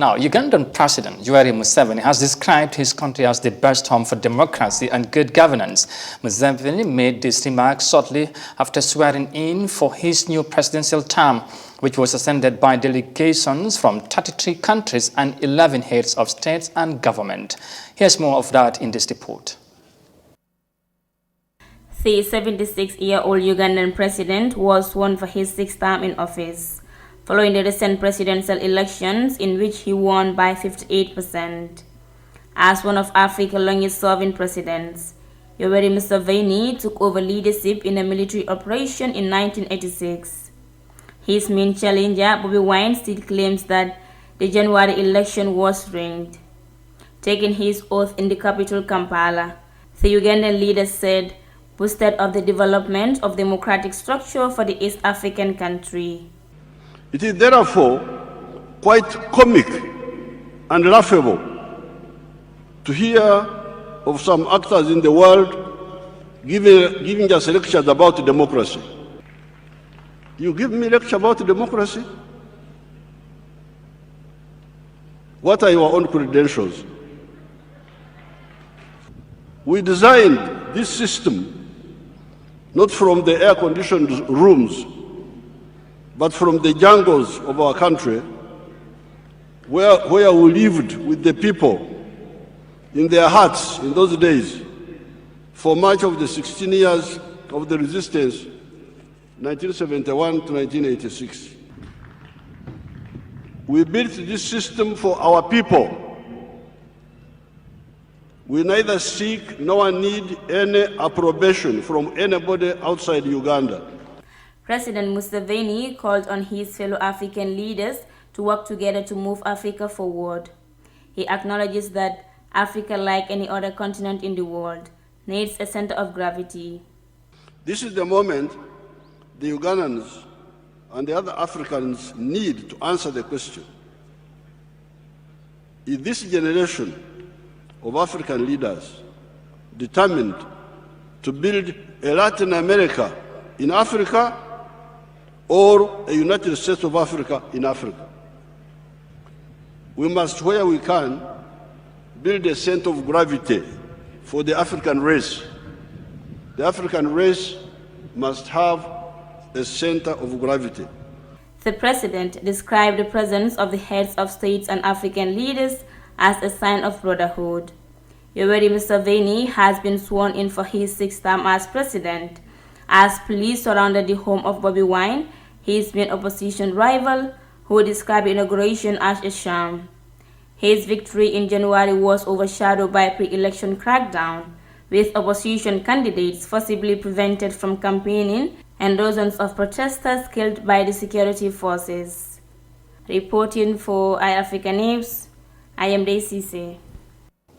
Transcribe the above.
Now, Ugandan President Yoweri Museveni has described his country as the best home for democracy and good governance. Museveni made these remarks shortly after swearing in for his new presidential term, which was attended by delegations from 33 countries and 11 heads of states and government. Here's more of that in this report. The 76-year-old Ugandan president was sworn for his sixth term in office, following the recent presidential elections in which he won by 58%. As one of Africa's longest-serving presidents, Yoweri Museveni took over leadership in a military operation in 1986. His main challenger, Bobi Wine, still claims that the January election was rigged. Taking his oath in the capital Kampala, the Ugandan leader said, boosted of the development of democratic structure for the East African country. It is therefore quite comic and laughable to hear of some actors in the world giving us lectures about democracy. You give me lecture about democracy? What are your own credentials? We designed this system not from the air-conditioned rooms, but from the jungles of our country, where we lived with the people in their hearts in those days for much of the 16 years of the resistance, 1971 to 1986. We built this system for our people. We neither seek nor need any approbation from anybody outside Uganda. President Museveni called on his fellow African leaders to work together to move Africa forward. He acknowledges that Africa, like any other continent in the world, needs a center of gravity. This is the moment the Ugandans and the other Africans need to answer the question: is this generation of African leaders determined to build a Latin America in Africa or a United States of Africa in Africa? We must, where we can, build a center of gravity for the African race. The African race must have a center of gravity. The president described the presence of the heads of states and African leaders as a sign of brotherhood. Yoweri Museveni has been sworn in for his sixth term as president, as police surrounded the home of Bobi Wine, his main opposition rival, who described the inauguration as a sham. His victory in January was overshadowed by a pre-election crackdown, with opposition candidates forcibly prevented from campaigning and dozens of protesters killed by the security forces. Reporting for iAfrica News, I am Daisy.